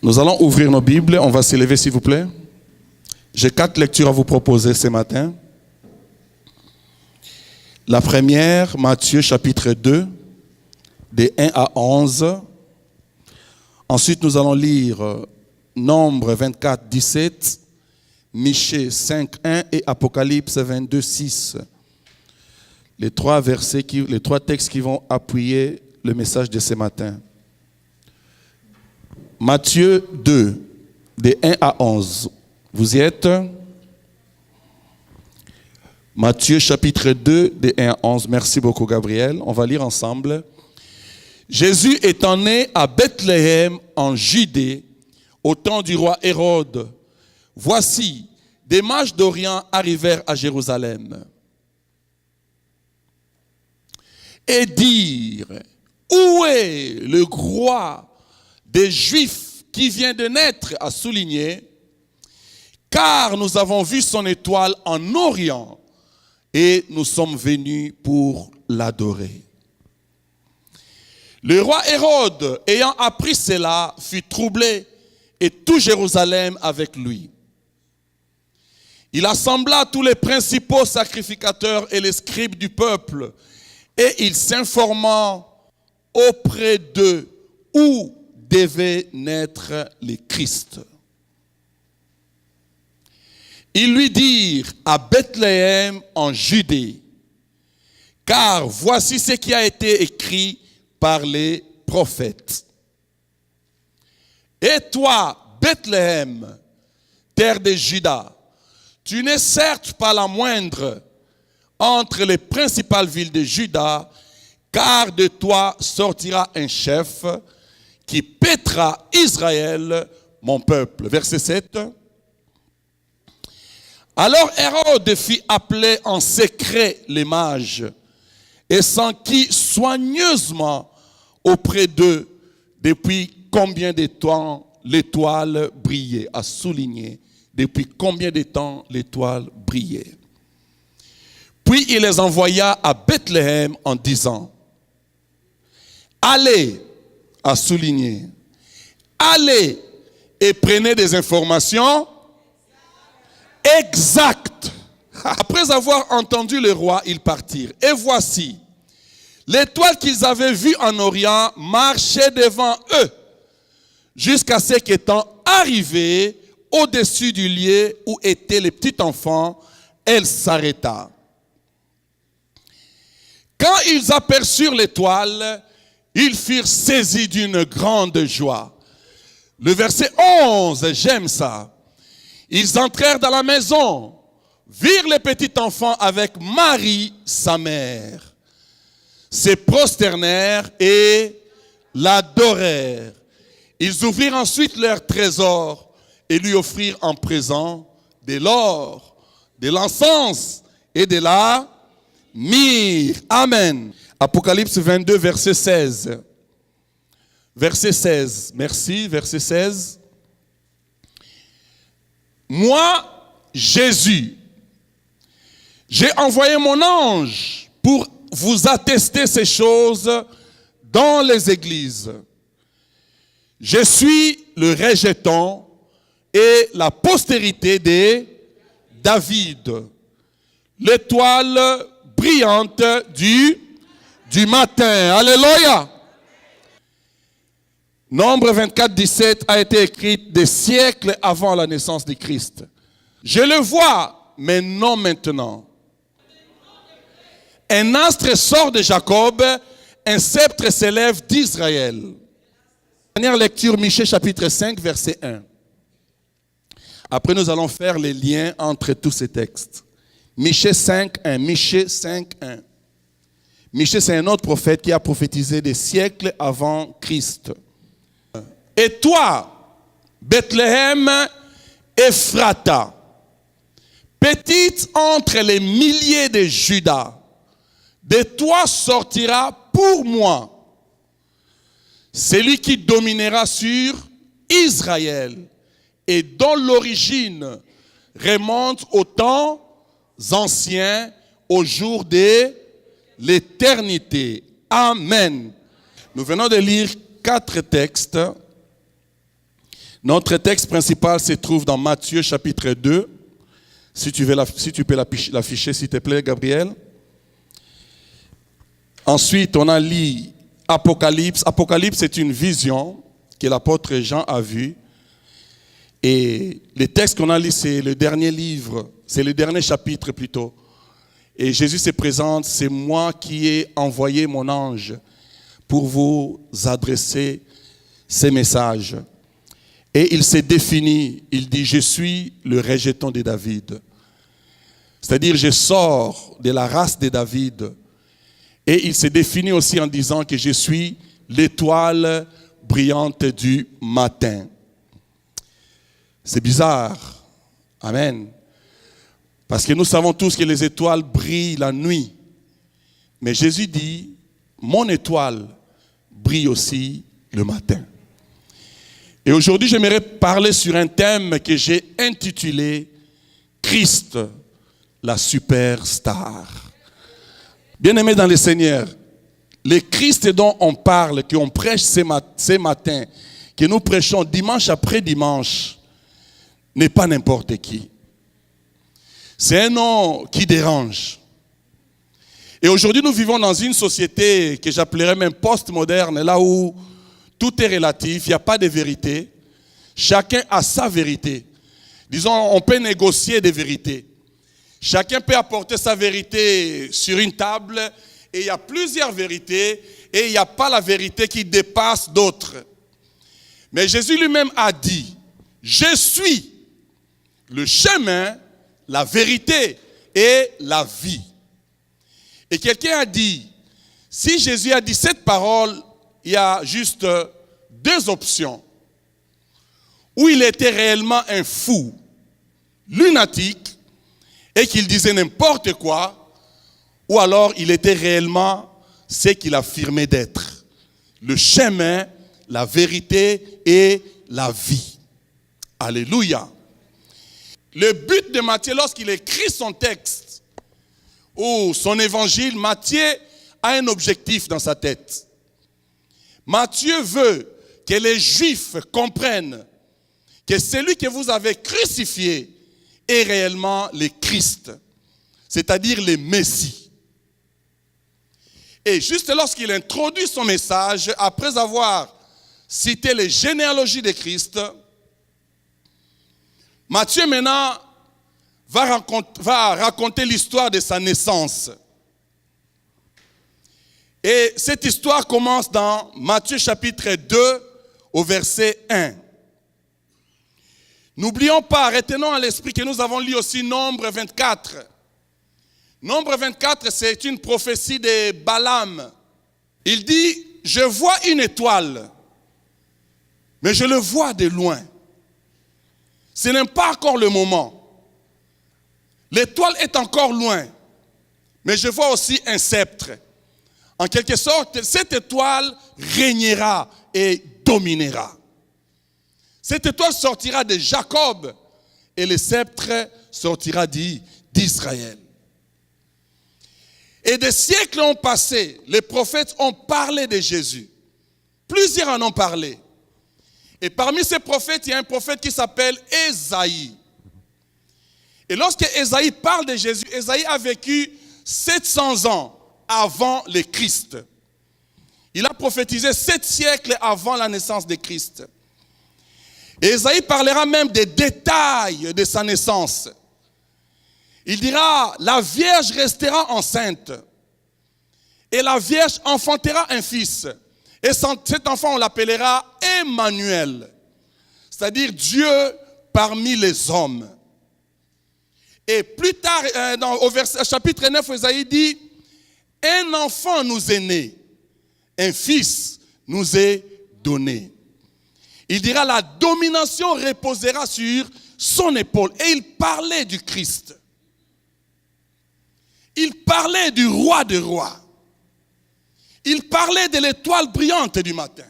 Nous allons ouvrir nos Bibles. On va s'élever, s'il vous plaît. J'ai 4 lectures à vous proposer ce matin. La première, Matthieu chapitre 2, des 1 à 11. Ensuite, nous allons lire Nombre 24, 17, Michée 5, 1 et Apocalypse 22, 6. Les 3 textes qui vont appuyer le message de ce matin. Matthieu 2, des 1 à 11. Vous y êtes? Matthieu chapitre 2, des 1 à 11. Merci beaucoup, Gabriel. On va lire ensemble. Jésus étant né à Bethléem en Judée, au temps du roi Hérode, voici, des mages d'Orient arrivèrent à Jérusalem et dirent, où est le roi des Juifs qui vient de naître, à souligner, car nous avons vu son étoile en Orient et nous sommes venus pour l'adorer. Le roi Hérode, ayant appris cela, fut troublé et tout Jérusalem avec lui. Il assembla tous les principaux sacrificateurs et les scribes du peuple et il s'informa auprès d'eux où devait naître le Christ. Ils lui dirent à Bethléem en Judée, car voici ce qui a été écrit par les prophètes. Et toi, Bethléem, terre de Juda, tu n'es certes pas la moindre entre les principales villes de Juda, car de toi sortira un chef qui paîtra Israël, mon peuple. Verset 7. Alors Hérode fit appeler en secret les mages et s'enquit soigneusement auprès d'eux depuis combien de temps l'étoile brillait, à souligner depuis combien de temps l'étoile brillait. Puis il les envoya à Bethléem en disant, allez, à souligner, allez et prenez des informations exactes. Après avoir entendu le roi, ils partirent. Et voici, l'étoile qu'ils avaient vue en Orient marchait devant eux, jusqu'à ce qu'étant arrivée au-dessus du lieu où était le petit enfant, elle s'arrêta. Quand ils aperçurent l'étoile, ils furent saisis d'une grande joie. Le verset 11, j'aime ça. Ils entrèrent dans la maison, virent le petit enfant avec Marie, sa mère, se prosternèrent et l'adorèrent. Ils ouvrirent ensuite leur trésor et lui offrirent en présent de l'or, de l'encens et de la myrrhe. Amen. Apocalypse 22, verset 16. Verset 16. Merci, verset 16. Moi, Jésus, j'ai envoyé mon ange pour vous attester ces choses dans les églises. Je suis le rejeton et la postérité de David, l'étoile brillante du matin. Alléluia. Nombre 24, 17 a été écrit des siècles avant la naissance de Christ. Je le vois, mais non maintenant. Un astre sort de Jacob, un sceptre s'élève d'Israël. Dernière lecture, Michée chapitre 5, verset 1. Après, nous allons faire les liens entre tous ces textes. Michée 5, 1. Michée 5, 1. Michée, c'est un autre prophète qui a prophétisé des siècles avant Christ. Et toi, Bethléem, Ephrata, petite entre les milliers de Juda, de toi sortira pour moi celui qui dominera sur Israël et dont l'origine remonte aux temps anciens, au jour de l'éternité. Amen. Nous venons de lire 4 textes Notre texte principal se trouve dans Matthieu chapitre 2. Si tu peux l'afficher, s'il te plaît, Gabriel. Ensuite, on a lu Apocalypse. Apocalypse, c'est une vision que l'apôtre Jean a vue. Et le texte qu'on a lu, c'est le dernier livre, c'est le dernier chapitre plutôt. Et Jésus se présente, c'est moi qui ai envoyé mon ange pour vous adresser ces messages. Et il s'est défini, il dit, je suis le rejeton de David. C'est-à-dire, je sors de la race de David. Et il s'est défini aussi en disant que je suis l'étoile brillante du matin. C'est bizarre. Amen. Parce que nous savons tous que les étoiles brillent la nuit. Mais Jésus dit, mon étoile brille aussi le matin. Et aujourd'hui, j'aimerais parler sur un thème que j'ai intitulé Christ, la superstar. Bien-aimés dans le Seigneur, le Christ dont on parle, qu'on prêche ces matins, que nous prêchons dimanche après dimanche, n'est pas n'importe qui. C'est un nom qui dérange. Et aujourd'hui, nous vivons dans une société que j'appellerais même post-moderne, là où tout est relatif, il n'y a pas de vérité. Chacun a sa vérité. Disons, on peut négocier des vérités. Chacun peut apporter sa vérité sur une table et il y a plusieurs vérités et il n'y a pas la vérité qui dépasse d'autres. Mais Jésus lui-même a dit, je suis le chemin, la vérité et la vie. Et quelqu'un a dit, si Jésus a dit cette parole, il y a juste deux options. Ou il était réellement un fou, lunatique, et qu'il disait n'importe quoi, ou alors il était réellement ce qu'il affirmait d'être. Le chemin, la vérité et la vie. Alléluia. Le but de Matthieu, lorsqu'il écrit son texte, ou son évangile, Matthieu a un objectif dans sa tête. Matthieu veut que les Juifs comprennent que celui que vous avez crucifié est réellement le Christ, c'est-à-dire le Messie. Et juste lorsqu'il introduit son message, après avoir cité les généalogies de Christ, Matthieu maintenant va raconter l'histoire de sa naissance. Et cette histoire commence dans Matthieu chapitre 2 au verset 1. N'oublions pas, retenons à l'esprit que nous avons lu aussi Nombre 24. Nombre 24, c'est une prophétie de Balaam. Il dit, je vois une étoile, mais je le vois de loin. Ce n'est pas encore le moment. L'étoile est encore loin, mais je vois aussi un sceptre. En quelque sorte, cette étoile régnera et dominera. Cette étoile sortira de Jacob et le sceptre sortira d'Israël. Et des siècles ont passé, les prophètes ont parlé de Jésus. Plusieurs en ont parlé. Et parmi ces prophètes, il y a un prophète qui s'appelle Ésaïe. Et lorsque Ésaïe parle de Jésus, Ésaïe a vécu 700 ans avant le Christ. Il a prophétisé 7 siècles avant la naissance de Christ. Et Ésaïe parlera même des détails de sa naissance. Il dira, la Vierge restera enceinte. Et la Vierge enfantera un fils. Et cet enfant, on l'appellera Emmanuel. C'est-à-dire Dieu parmi les hommes. Et plus tard, au chapitre 9, Ésaïe dit, un enfant nous est né, un fils nous est donné. Il dira, la domination reposera sur son épaule. Et il parlait du Christ. Il parlait du roi des rois. Il parlait de l'étoile brillante du matin.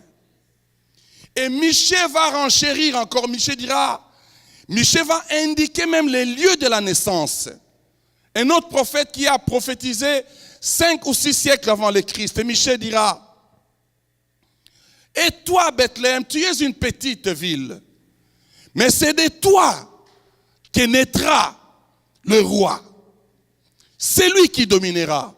Et Michée va renchérir encore. Michée va indiquer même les lieux de la naissance. Un autre prophète qui a prophétisé 5 ou 6 siècles avant le Christ. Et Michée dira, et toi Bethléem, tu es une petite ville. Mais c'est de toi que naîtra le roi. C'est lui qui dominera.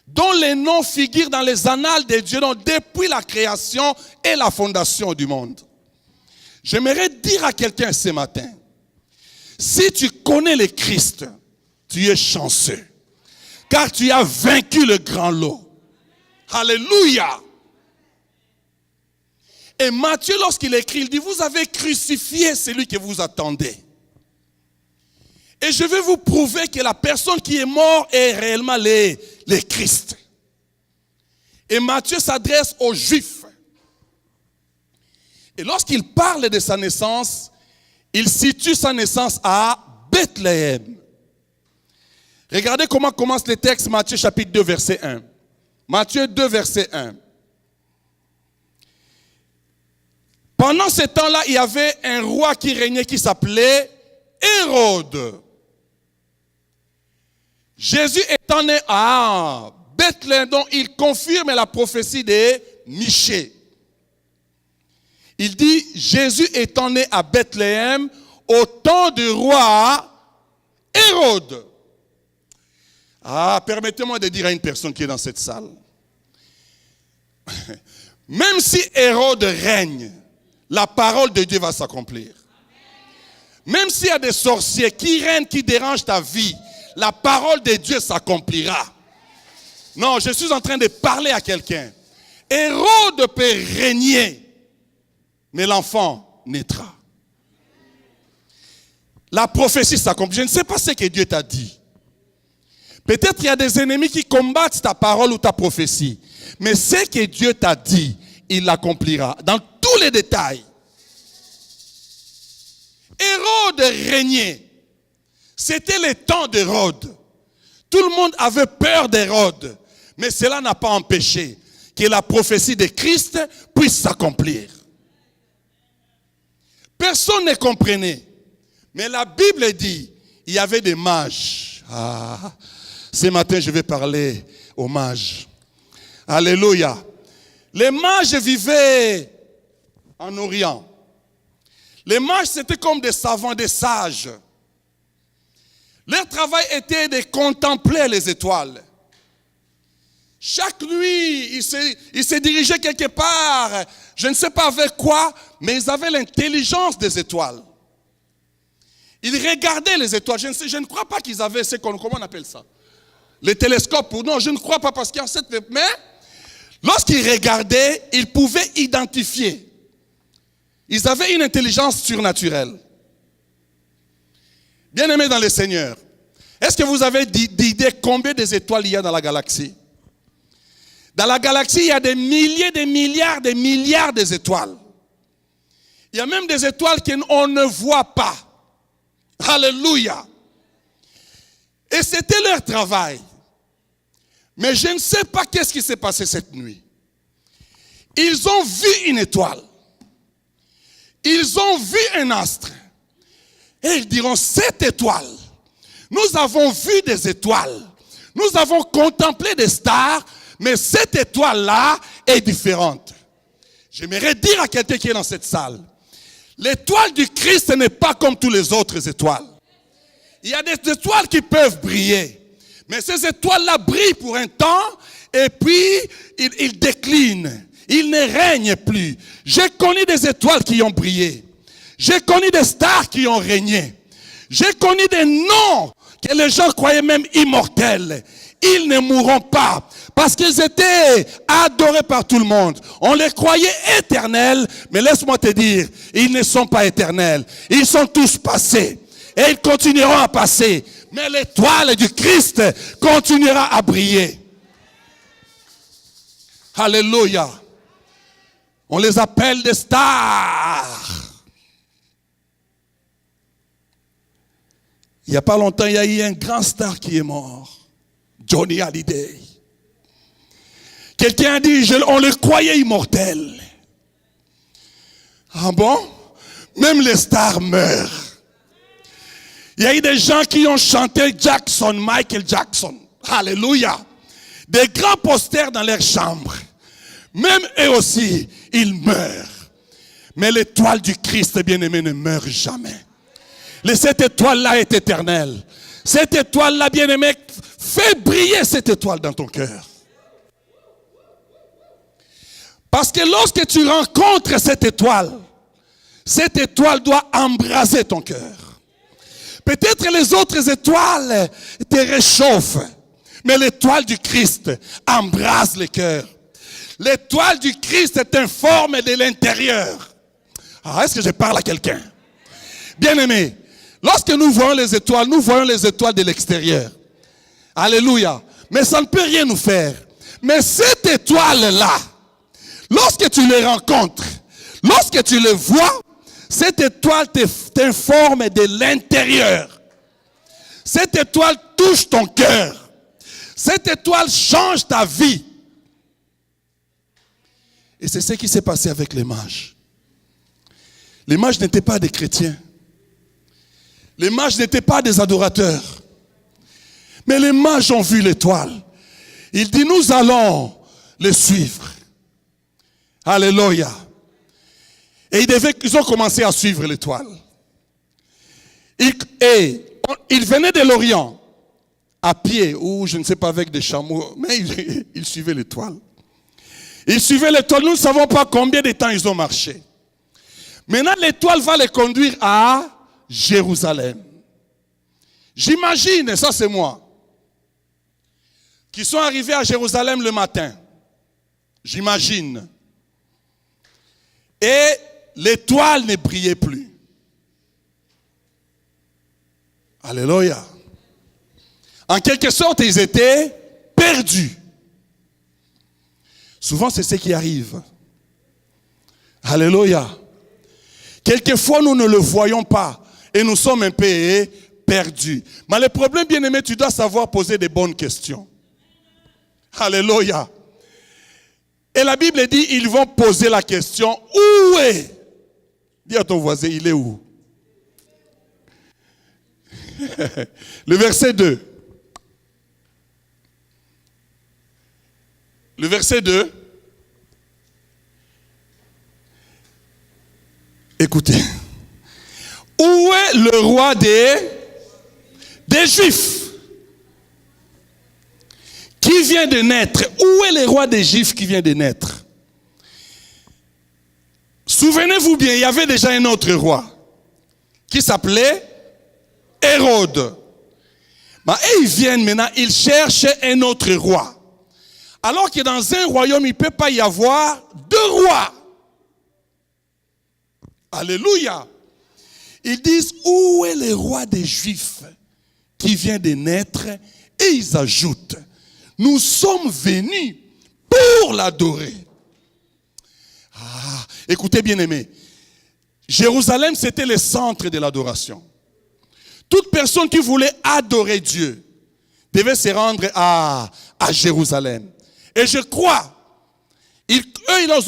Dont les noms figurent dans les annales de Dieu depuis la création et la fondation du monde. J'aimerais dire à quelqu'un ce matin, si tu connais le Christ, tu es chanceux. Car tu as vaincu le grand lot. Alléluia. Et Matthieu, lorsqu'il écrit, il dit, vous avez crucifié celui que vous attendez. Et je vais vous prouver que la personne qui est morte est réellement le Christ. Et Matthieu s'adresse aux Juifs. Et lorsqu'il parle de sa naissance, il situe sa naissance à Bethléem. Regardez comment commence le texte, Matthieu chapitre 2, verset 1. Matthieu 2, verset 1. Pendant ce temps-là, il y avait un roi qui régnait qui s'appelait Hérode. Jésus étant né à Bethléem, dont il confirme la prophétie de Michée. Il dit, Jésus étant né à Bethléem, au temps du roi Hérode. Permettez-moi de dire à une personne qui est dans cette salle. Même si Hérode règne, la parole de Dieu va s'accomplir. Même s'il y a des sorciers qui règnent, qui dérangent ta vie, la parole de Dieu s'accomplira. Non, je suis en train de parler à quelqu'un. Hérode peut régner, mais l'enfant naîtra. La prophétie s'accomplit. Je ne sais pas ce que Dieu t'a dit. Peut-être qu'il y a des ennemis qui combattent ta parole ou ta prophétie. Mais ce que Dieu t'a dit, il l'accomplira. Dans tous les détails. Hérode régnait. C'était le temps d'Hérode. Tout le monde avait peur d'Hérode. Mais cela n'a pas empêché que la prophétie de Christ puisse s'accomplir. Personne ne comprenait. Mais la Bible dit, il y avait des mages. Ce matin, je vais parler aux mages. Alléluia. Les mages vivaient en Orient. Les mages, c'était comme des savants, des sages. Leur travail était de contempler les étoiles. Chaque nuit, ils se dirigeaient quelque part, je ne sais pas avec quoi, mais ils avaient l'intelligence des étoiles. Ils regardaient les étoiles. Je ne crois pas qu'ils avaient comment on appelle ça? Les télescopes. Non, je ne crois pas parce qu'il y a cette... Mais lorsqu'ils regardaient, ils pouvaient identifier. Ils avaient une intelligence surnaturelle. Bien-aimés dans le Seigneur, est-ce que vous avez d'idée combien des étoiles il y a dans la galaxie? Dans la galaxie, il y a des milliers, des milliards d'étoiles. Il y a même des étoiles qu'on ne voit pas. Alléluia. Et c'était leur travail. Mais je ne sais pas qu'est-ce qui s'est passé cette nuit. Ils ont vu une étoile. Ils ont vu un astre. Et ils diront, cette étoile, nous avons vu des étoiles. Nous avons contemplé des stars, mais cette étoile-là est différente. J'aimerais dire à quelqu'un qui est dans cette salle, l'étoile du Christ n'est pas comme toutes les autres étoiles. Il y a des étoiles qui peuvent briller. Mais ces étoiles-là brillent pour un temps et puis ils déclinent. Ils ne règnent plus. J'ai connu des étoiles qui ont brillé. J'ai connu des stars qui ont régné. J'ai connu des noms que les gens croyaient même immortels. Ils ne mourront pas parce qu'ils étaient adorés par tout le monde. On les croyait éternels, mais laisse-moi te dire, ils ne sont pas éternels. Ils sont tous passés et ils continueront à passer. Mais l'étoile du Christ continuera à briller. Alléluia. On les appelle des stars. Il n'y a pas longtemps, il y a eu un grand star qui est mort. Johnny Hallyday. Quelqu'un a dit, on le croyait immortel. Ah bon? Même les stars meurent. Il y a eu des gens qui ont chanté Michael Jackson. Alléluia. Des grands posters dans leur chambre. Même eux aussi, ils meurent. Mais l'étoile du Christ, bien-aimé, ne meurt jamais. Cette étoile-là est éternelle. Cette étoile-là, bien-aimé, fais briller cette étoile dans ton cœur. Parce que lorsque tu rencontres cette étoile doit embraser ton cœur. Peut-être les autres étoiles te réchauffent, mais l'étoile du Christ embrase le cœur. L'étoile du Christ t'informe de l'intérieur. Ah, est-ce que je parle à quelqu'un? Bien-aimé, lorsque nous voyons les étoiles de l'extérieur. Alléluia. Mais ça ne peut rien nous faire. Mais cette étoile-là, lorsque tu les rencontres, lorsque tu les vois, cette étoile t'informe de l'intérieur. Cette étoile touche ton cœur. Cette étoile change ta vie. Et c'est ce qui s'est passé avec les mages. Les mages n'étaient pas des chrétiens. Les mages n'étaient pas des adorateurs. Mais les mages ont vu l'étoile. Il dit, nous allons le suivre. Alléluia. Et ils ont commencé à suivre l'étoile. Ils venaient de l'Orient, à pied, ou je ne sais pas, avec des chameaux, mais ils suivaient l'étoile. Ils suivaient l'étoile, nous ne savons pas combien de temps ils ont marché. Maintenant, l'étoile va les conduire à Jérusalem. J'imagine, et ça c'est moi, qu'ils sont arrivés à Jérusalem le matin. J'imagine. Et l'étoile ne brillait plus. Alléluia. En quelque sorte, ils étaient perdus. Souvent, c'est ce qui arrive. Alléluia. Quelquefois, nous ne le voyons pas et nous sommes un peu perdus. Mais le problème, bien-aimé, tu dois savoir poser des bonnes questions. Alléluia. Et la Bible dit, ils vont poser la question, où est? Dis à ton voisin, il est où? Le verset 2. Le verset 2. Écoutez. Où est le roi des Juifs qui vient de naître? Où est le roi des Juifs qui vient de naître? Souvenez-vous bien, il y avait déjà un autre roi qui s'appelait Hérode. Et ils viennent maintenant, ils cherchent un autre roi. Alors que dans un royaume, il ne peut pas y avoir deux rois. Alléluia. Ils disent, où est le roi des Juifs qui vient de naître? Et ils ajoutent, nous sommes venus pour l'adorer. Ah, écoutez bien aimé, Jérusalem c'était le centre de l'adoration. Toute personne qui voulait adorer Dieu devait se rendre à Jérusalem. Et je crois, ils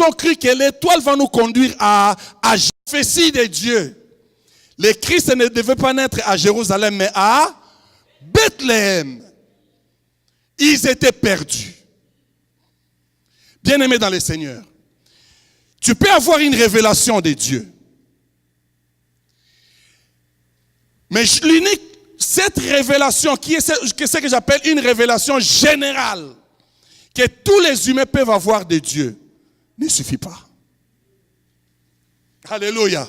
ont cru que l'étoile va nous conduire à Jésus de Dieu. Le Christ ne devait pas naître à Jérusalem, mais à Bethléem. Ils étaient perdus. Bien-aimés dans le Seigneur, tu peux avoir une révélation de Dieu. Mais cette révélation, qui est ce que j'appelle une révélation générale, que tous les humains peuvent avoir de Dieu, ne suffit pas. Alléluia.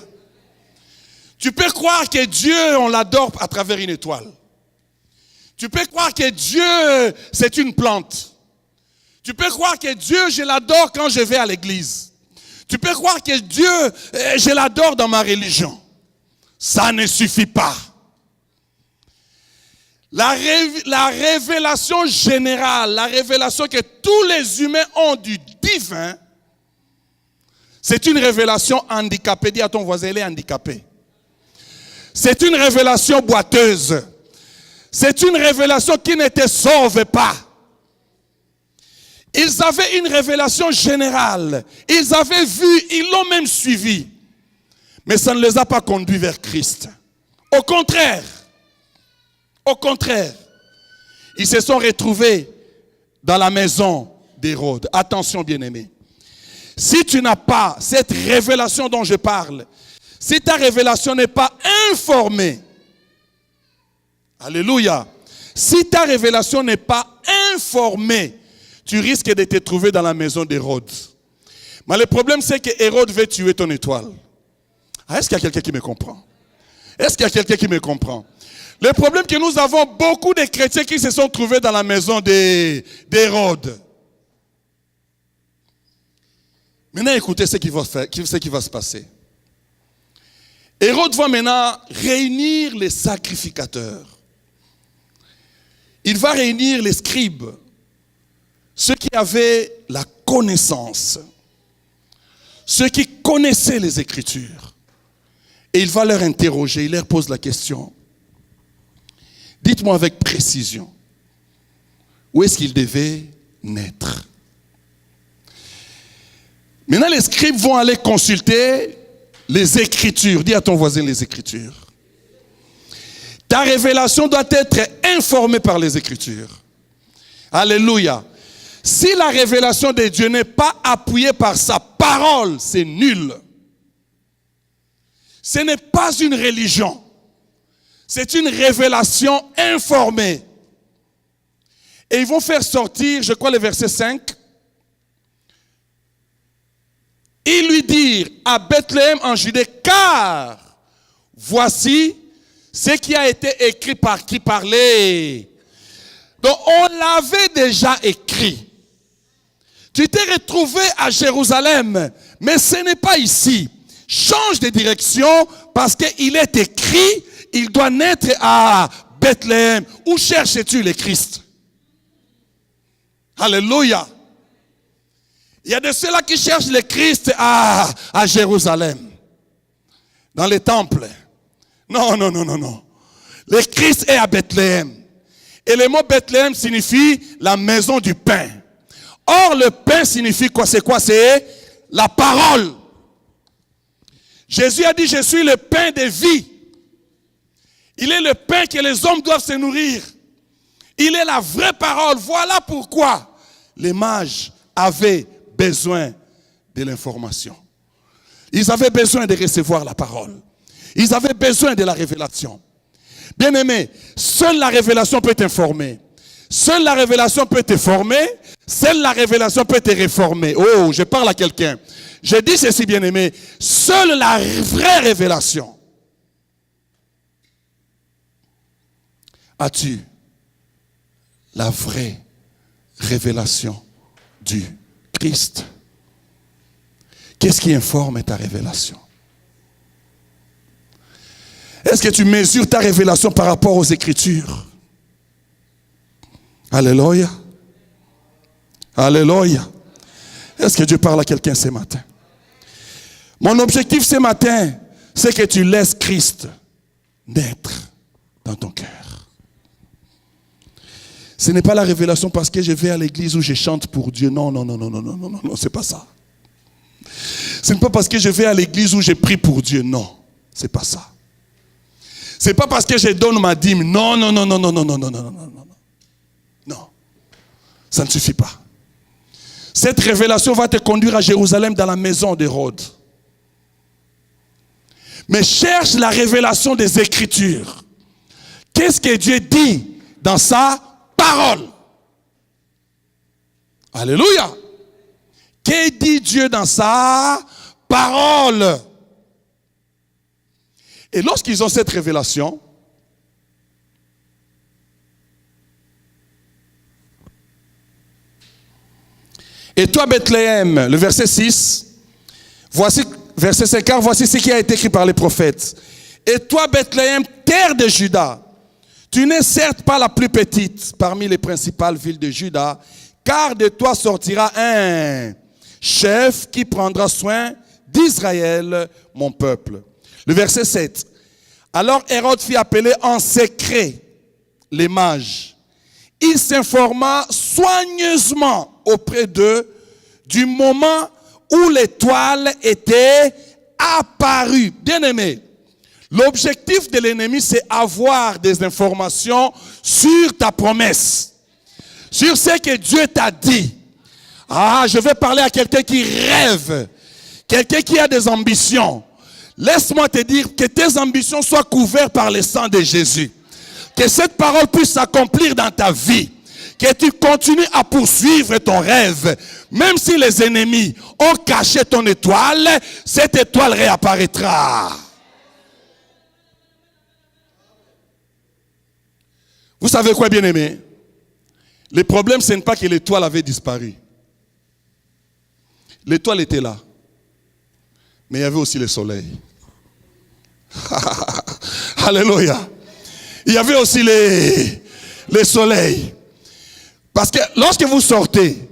Tu peux croire que Dieu, on l'adore à travers une étoile. Tu peux croire que Dieu, c'est une plante. Tu peux croire que Dieu, je l'adore quand je vais à l'église. Tu peux croire que Dieu, je l'adore dans ma religion. Ça ne suffit pas. La révélation générale, la révélation que tous les humains ont du divin, c'est une révélation handicapée. Dis à ton voisin, elle est handicapée. C'est une révélation boiteuse. C'est une révélation qui ne te sauve pas. Ils avaient une révélation générale. Ils avaient vu, ils l'ont même suivi. Mais ça ne les a pas conduits vers Christ. Au contraire, ils se sont retrouvés dans la maison d'Hérode. Attention bien-aimés. Si tu n'as pas cette révélation dont je parle, si ta révélation n'est pas informée, alléluia, si ta révélation n'est pas informée, tu risques de te trouver dans la maison d'Hérode. Mais le problème, c'est que Hérode veut tuer ton étoile. Ah, est-ce qu'il y a quelqu'un qui me comprend? Est-ce qu'il y a quelqu'un qui me comprend? Le problème, c'est que nous avons beaucoup de chrétiens qui se sont trouvés dans la maison d'Hérode. Maintenant, écoutez ce qui va se passer. Hérode va maintenant réunir les sacrificateurs. Il va réunir les scribes, ceux qui avaient la connaissance, ceux qui connaissaient les Écritures. Et il va leur interroger, il leur pose la question. Dites-moi avec précision, où est-ce qu'ils devaient naître? Maintenant, les scribes vont aller consulter les Écritures. Dis à ton voisin les Écritures. Ta révélation doit être informée par les Écritures. Alléluia. Si la révélation de Dieu n'est pas appuyée par sa parole, c'est nul. Ce n'est pas une religion. C'est une révélation informée. Et ils vont faire sortir, je crois, le verset 5. Ils lui dirent à Bethléem en Judée, car voici ce qui a été écrit par qui parlait. Donc on l'avait déjà écrit. Tu t'es retrouvé à Jérusalem, mais ce n'est pas ici. Change de direction parce qu'il est écrit, il doit naître à Bethléem. Où cherches-tu le Christ? Alléluia. Il y a de ceux-là qui cherchent le Christ à Jérusalem, dans les temples. Non. Le Christ est à Bethléem. Et le mot Bethléem signifie la maison du pain. Or, le pain signifie quoi? C'est quoi? C'est la parole. Jésus a dit, je suis le pain de vie. Il est le pain que les hommes doivent se nourrir. Il est la vraie parole. Voilà pourquoi les mages avaient besoin de l'information. Ils avaient besoin de recevoir la parole. Ils avaient besoin de la révélation. Bien-aimé, seule la révélation peut t'informer. Seule la révélation peut te former. Seule la révélation peut te réformer. Oh, je parle à quelqu'un. Je dis ceci, bien-aimé. Seule la vraie révélation. As-tu la vraie révélation du Christ? Qu'est-ce qui informe ta révélation? Est-ce que tu mesures ta révélation par rapport aux Écritures? Alléluia. Alléluia. Est-ce que Dieu parle à quelqu'un ce matin? Mon objectif ce matin, c'est que tu laisses Christ naître dans ton cœur. Ce n'est pas la révélation parce que je vais à l'église où je chante pour Dieu. Non, c'est pas ça. Ce n'est pas parce que je vais à l'église où je prie pour Dieu. Non, c'est pas ça. C'est pas parce que je donne ma dîme. Non. Non, ça ne suffit pas. Cette révélation va te conduire à Jérusalem dans la maison d'Hérode. Mais cherche la révélation des Écritures. Qu'est-ce que Dieu dit dans sa parole? Alléluia. Que dit Dieu dans sa parole? Et lorsqu'ils ont cette révélation, et toi Bethléem, le verset 6, voici, verset 50, voici ce qui a été écrit par les prophètes. Et toi Bethléem, terre de Juda, tu n'es certes pas la plus petite parmi les principales villes de Juda, car de toi sortira un chef qui prendra soin d'Israël, mon peuple. Le verset 7. Alors Hérode fit appeler en secret les mages. Il s'informa soigneusement auprès d'eux du moment où l'étoile était apparue. Bien-aimé, l'objectif de l'ennemi, c'est avoir des informations sur ta promesse, sur ce que Dieu t'a dit. Ah, je vais parler à quelqu'un qui rêve, quelqu'un qui a des ambitions. Laisse-moi te dire que tes ambitions soient couvertes par le sang de Jésus. Que cette parole puisse s'accomplir dans ta vie. Que tu continues à poursuivre ton rêve. Même si les ennemis ont caché ton étoile, cette étoile réapparaîtra. Vous savez quoi, bien-aimé? Le problème, ce n'est pas que l'étoile avait disparu. L'étoile était là. Mais il y avait aussi le soleil. Alléluia. Il y avait aussi les soleils. Parce que lorsque vous sortez,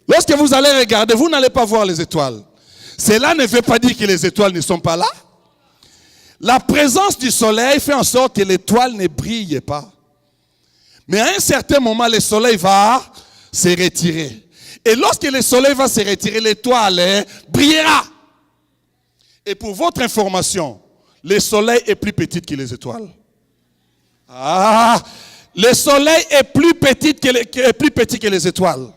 lorsque vous allez regarder, vous n'allez pas voir les étoiles. Cela ne veut pas dire que les étoiles ne sont pas là. La présence du soleil fait en sorte que l'étoile ne brille pas. Mais à un certain moment, le soleil va se retirer. Et lorsque le soleil va se retirer, l'étoile brillera. Et pour votre information, le soleil est plus petit que les étoiles. Ah, le soleil est plus petit que les étoiles.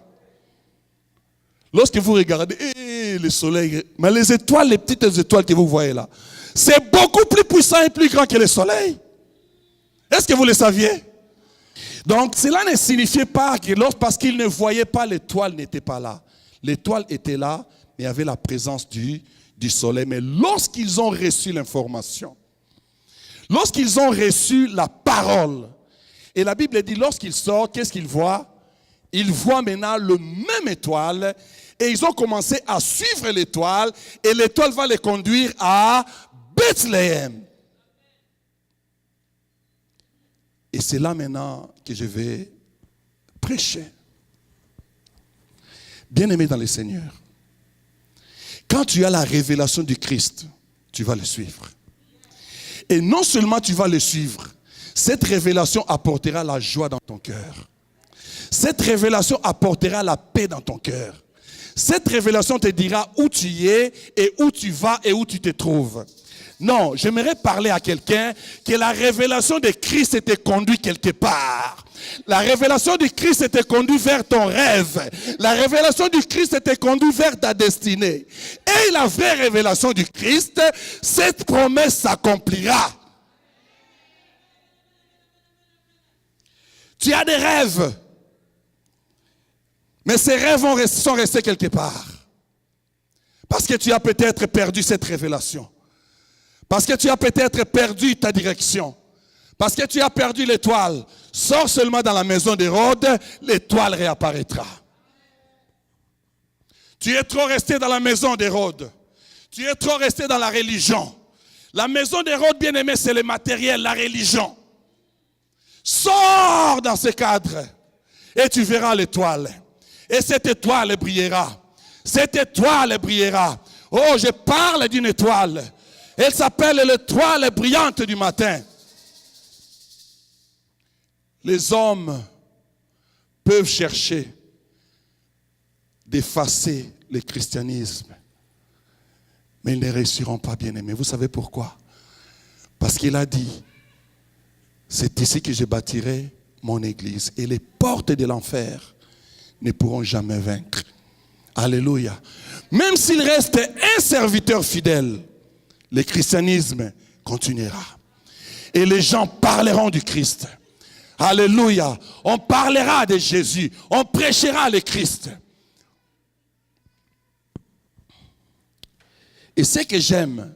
Lorsque vous regardez le soleil, mais les étoiles, les petites étoiles que vous voyez là, c'est beaucoup plus puissant et plus grand que le soleil. Est-ce que vous le saviez? Donc cela ne signifiait pas que parce qu'ils ne voyaient pas, l'étoile n'était pas là. L'étoile était là, mais il y avait la présence du soleil. Mais lorsqu'ils ont reçu l'information, lorsqu'ils ont reçu la parole, et la Bible dit, lorsqu'ils sortent, qu'est-ce qu'ils voient? Ils voient maintenant le même étoile, et ils ont commencé à suivre l'étoile, et l'étoile va les conduire à Bethléem. Et c'est là maintenant que je vais prêcher. Bien-aimé dans le Seigneur, quand tu as la révélation du Christ, tu vas le suivre. Et non seulement tu vas le suivre, cette révélation apportera la joie dans ton cœur. Cette révélation apportera la paix dans ton cœur. Cette révélation te dira où tu es et où tu vas et où tu te trouves. Non, j'aimerais parler à quelqu'un que la révélation de Christ était conduite quelque part. La révélation du Christ était conduite vers ton rêve. La révélation du Christ était conduite vers ta destinée. Et la vraie révélation du Christ, cette promesse s'accomplira. Tu as des rêves. Mais ces rêves sont restés quelque part. Parce que tu as peut-être perdu cette révélation. Parce que tu as peut-être perdu ta direction. Parce que tu as perdu l'étoile. Sors seulement dans la maison d'Hérode, l'étoile réapparaîtra. Tu es trop resté dans la maison d'Hérode. Tu es trop resté dans la religion. La maison d'Hérode, bien aimé, c'est le matériel, la religion. Sors dans ce cadre et tu verras l'étoile. Et cette étoile brillera. Cette étoile brillera. Oh, je parle d'une étoile. Elle s'appelle l'étoile brillante du matin. Les hommes peuvent chercher d'effacer le christianisme, mais ils ne réussiront pas, bien-aimés. Vous savez pourquoi? Parce qu'il a dit, c'est ici que je bâtirai mon église et les portes de l'enfer ne pourront jamais vaincre. Alléluia. Même s'il reste un serviteur fidèle, le christianisme continuera. Et les gens parleront du Christ. Alléluia. On parlera de Jésus. On prêchera le Christ. Et ce que j'aime,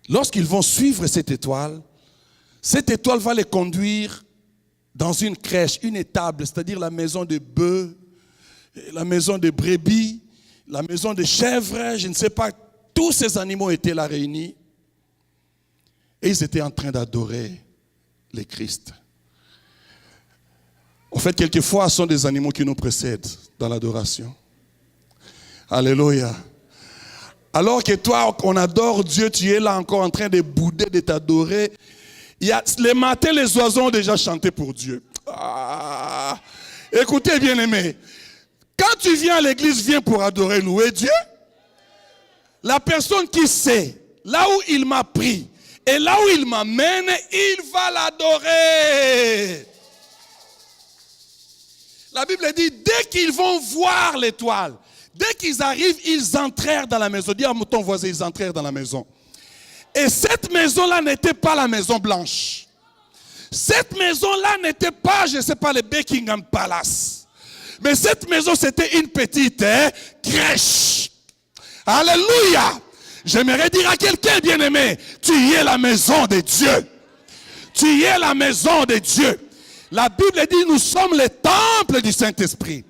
lorsqu'ils vont suivre cette étoile va les conduire dans une crèche, une étable, c'est-à-dire la maison de bœufs, la maison de brebis, la maison de chèvres, je ne sais pas. Tous ces animaux étaient là réunis et ils étaient en train d'adorer le Christ. En fait, quelquefois, ce sont des animaux qui nous précèdent dans l'adoration. Alléluia. Alors que toi, on adore Dieu, tu es là encore en train de bouder, de t'adorer. Les matins, les oiseaux ont déjà chanté pour Dieu. Ah. Écoutez, bien-aimés, quand tu viens à l'église, viens pour adorer, louer Dieu. La personne qui sait, là où il m'a pris, et là où il m'amène, il va l'adorer. La Bible dit, dès qu'ils vont voir l'étoile, dès qu'ils arrivent, ils entrèrent dans la maison. Dis à ton voisin, ils entrèrent dans la maison. Et cette maison-là n'était pas la maison blanche. Cette maison-là n'était pas, je ne sais pas, le Buckingham Palace. Mais cette maison, c'était une petite crèche. Alléluia. J'aimerais dire à quelqu'un bien-aimé, tu y es la maison de Dieu. Tu y es la maison de Dieu. La Bible dit, nous sommes les temples du Saint-Esprit.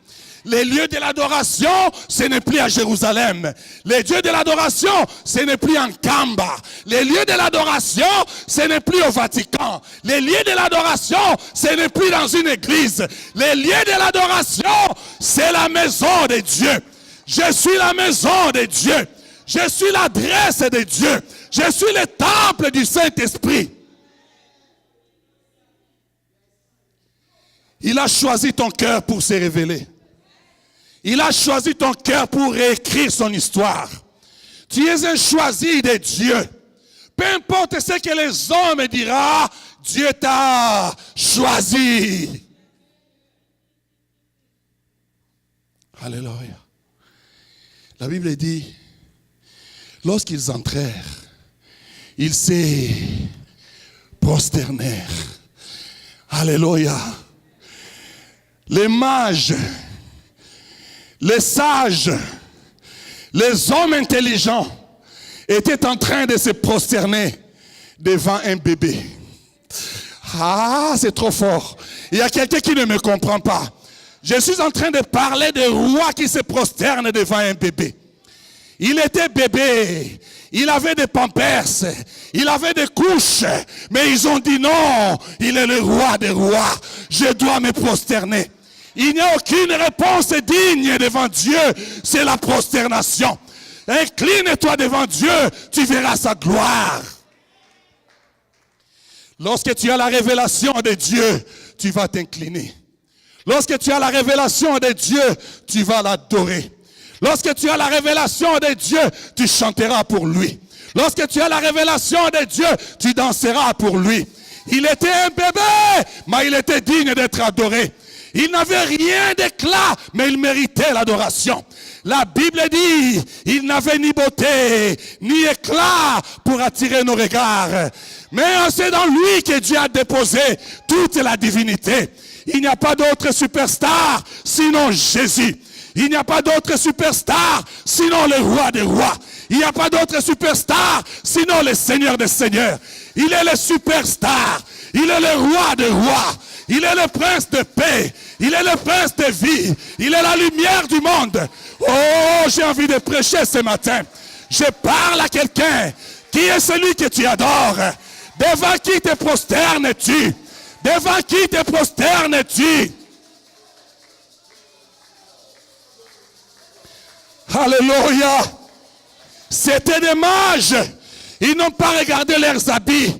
Les lieux de l'adoration, ce n'est plus à Jérusalem. Les lieux de l'adoration, ce n'est plus en Kamba. Les lieux de l'adoration, ce n'est plus au Vatican. Les lieux de l'adoration, ce n'est plus dans une église. Les lieux de l'adoration, c'est la maison de Dieu. Je suis la maison de Dieu. Je suis l'adresse de Dieu. Je suis le temple du Saint-Esprit. Il a choisi ton cœur pour se révéler. Il a choisi ton cœur pour réécrire son histoire. Tu es un choisi de Dieu. Peu importe ce que les hommes diront, Dieu t'a choisi. Alléluia. La Bible dit, lorsqu'ils entrèrent, ils se prosternèrent. Alléluia. Les mages, les sages, les hommes intelligents étaient en train de se prosterner devant un bébé. Ah, c'est trop fort. Il y a quelqu'un qui ne me comprend pas. Je suis en train de parler de rois qui se prosternent devant un bébé. Il était bébé. Il avait des pampers. Il avait des couches. Mais ils ont dit non, il est le roi des rois. Je dois me prosterner. Il n'y a aucune réponse digne devant Dieu. C'est la prosternation. Incline-toi devant Dieu. Tu verras sa gloire. Lorsque tu as la révélation de Dieu, tu vas t'incliner. Lorsque tu as la révélation de Dieu, tu vas l'adorer. Lorsque tu as la révélation de Dieu, tu chanteras pour lui. Lorsque tu as la révélation de Dieu, tu danseras pour lui. Il était un bébé, mais il était digne d'être adoré. Il n'avait rien d'éclat, mais il méritait l'adoration. La Bible dit, il n'avait ni beauté, ni éclat pour attirer nos regards. Mais c'est dans lui que Dieu a déposé toute la divinité. Il n'y a pas d'autre superstar sinon Jésus. Il n'y a pas d'autre superstar sinon le roi des rois. Il n'y a pas d'autre superstar sinon le Seigneur des seigneurs. Il est le superstar. Il est le roi des rois. Il est le prince de paix. Il est le prince de vie. Il est la lumière du monde. Oh, j'ai envie de prêcher ce matin. Je parle à quelqu'un. Qui est celui que tu adores? Devant qui te prosternes-tu? Devant qui te prosternes-tu? Alléluia. C'était des mages. Ils n'ont pas regardé leurs habits.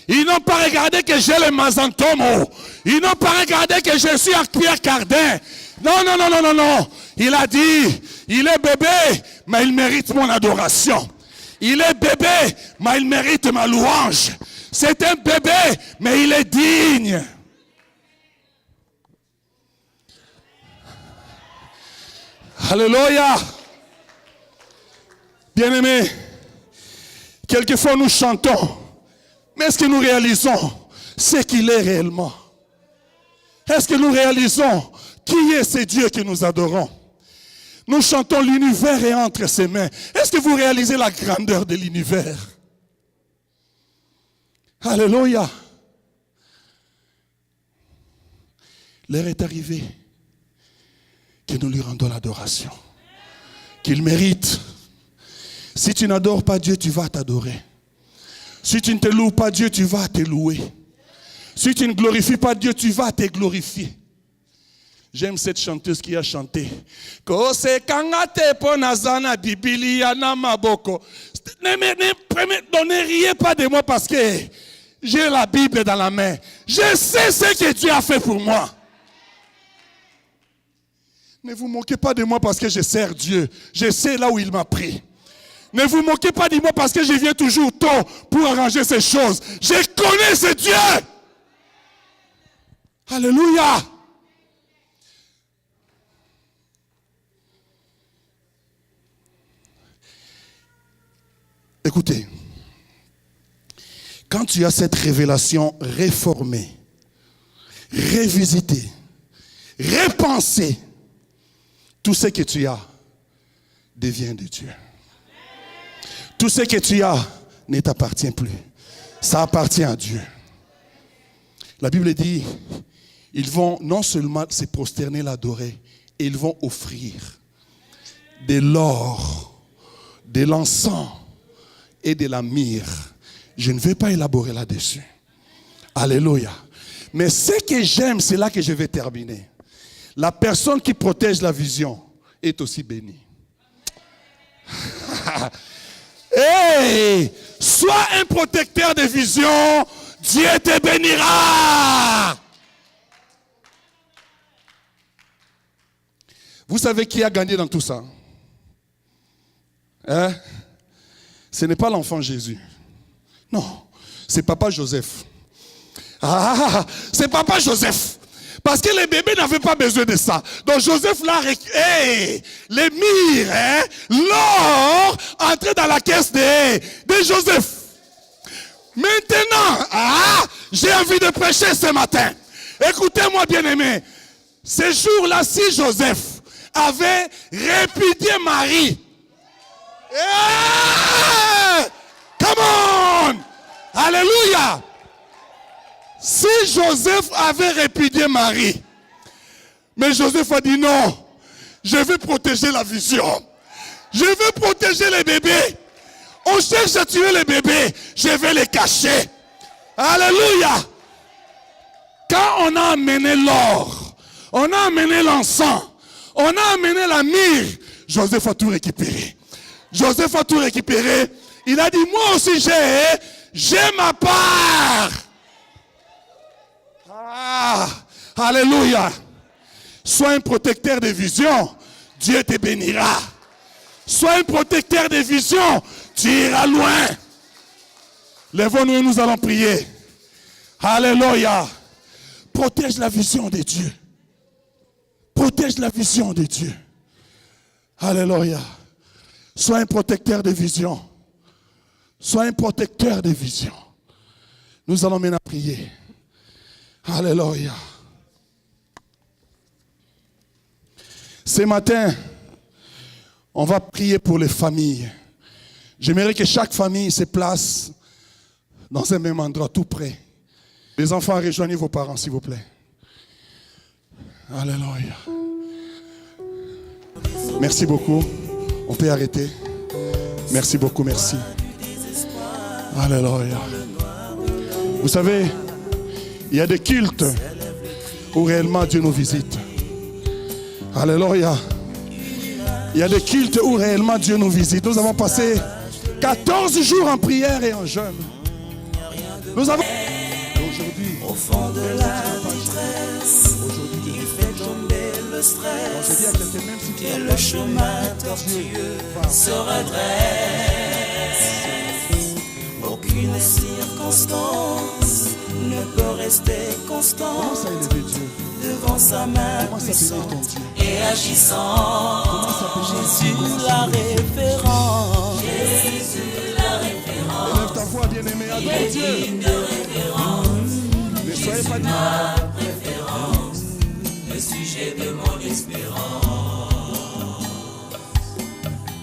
Ils n'ont pas regardé que j'ai le mazantomo. Ils n'ont pas regardé que je suis en Pierre Cardin. Non, non, non, non, non, non. Il a dit, il est bébé, mais il mérite mon adoration. Il est bébé, mais il mérite ma louange. C'est un bébé, mais il est digne. Alléluia. Bien-aimés, quelquefois nous chantons, mais est-ce que nous réalisons ce qu'il est réellement? Est-ce que nous réalisons qui est ce Dieu que nous adorons? Nous chantons, l'univers est entre ses mains. Est-ce que vous réalisez la grandeur de l'univers? Alléluia. L'heure est arrivée que nous lui rendons l'adoration qu'il mérite. Si tu n'adores pas Dieu, tu vas t'adorer. Si tu ne te loues pas Dieu, tu vas te louer. Si tu ne glorifies pas Dieu, tu vas te glorifier. J'aime cette chanteuse qui a chanté. Ne donnez rien pas de moi parce que j'ai la Bible dans la main. Je sais ce que Dieu a fait pour moi. Ne vous moquez pas de moi parce que je sers Dieu. Je sais là où il m'a pris. Ne vous moquez pas de moi parce que je viens toujours tôt pour arranger ces choses. Je connais ce Dieu. Alléluia. Écoutez, quand tu as cette révélation réformée, révisitée, repensée, tout ce que tu as devient de Dieu. Tout ce que tu as ne t'appartient plus. Ça appartient à Dieu. La Bible dit, ils vont non seulement se prosterner, l'adorer, ils vont offrir de l'or, de l'encens et de la myrrhe. Je ne vais pas élaborer là-dessus. Alléluia. Mais ce que j'aime, c'est là que je vais terminer. La personne qui protège la vision est aussi bénie. Hey, sois un protecteur de vision, Dieu te bénira. Vous savez qui a gagné dans tout ça? Hein? Ce n'est pas l'enfant Jésus. Non, c'est papa Joseph. Ah, c'est papa Joseph. Parce que les bébés n'avaient pas besoin de ça. Donc Joseph l'a récupéré. Les myrrhes, hein, l'or, entrait dans la caisse de Joseph. Maintenant, j'ai envie de prêcher ce matin. Écoutez-moi bien aimé. Ce jour-là, si Joseph avait répudié Marie. Come on! Alléluia! Si Joseph avait répudié Marie, mais Joseph a dit non, je veux protéger la vision. Je veux protéger les bébés. On cherche à tuer les bébés, je vais les cacher. Alléluia! Quand on a amené l'or, on a amené l'encens, on a amené la myrrhe, Joseph a tout récupéré. Joseph a tout récupéré. Il a dit, moi aussi j'ai ma part. Alléluia. Sois un protecteur de vision, Dieu te bénira. Sois un protecteur de vision, tu iras loin. Lèvons-nous et nous allons prier. Alléluia. Protège la vision de Dieu. Protège la vision de Dieu. Alléluia. Sois un protecteur de vision. Sois un protecteur de vision. Nous allons maintenant prier. Alléluia. Ce matin, on va prier pour les familles. J'aimerais que chaque famille se place dans un même endroit, tout près. Les enfants, rejoignez vos parents, s'il vous plaît. Alléluia. Merci beaucoup. On peut arrêter. Merci beaucoup, merci. Alléluia. Vous savez, il y a des cultes où réellement Dieu nous visite. Alléluia. Il y a des cultes où réellement Dieu nous visite. Nous avons passé 14 jours en prière et en jeûne. Nous avons... Aujourd'hui, au fond de la détresse, il fait tomber le stress et le chemin tortueux se redresse. Aucune circonstance ne peut rester constante devant sa main puissante et agissant. Jésus la référence. Jésus la référence. Élève ta voix, bien-aimé, adore Dieu. Ne soyez pas dit. Ma préférence, le sujet de mon espérance.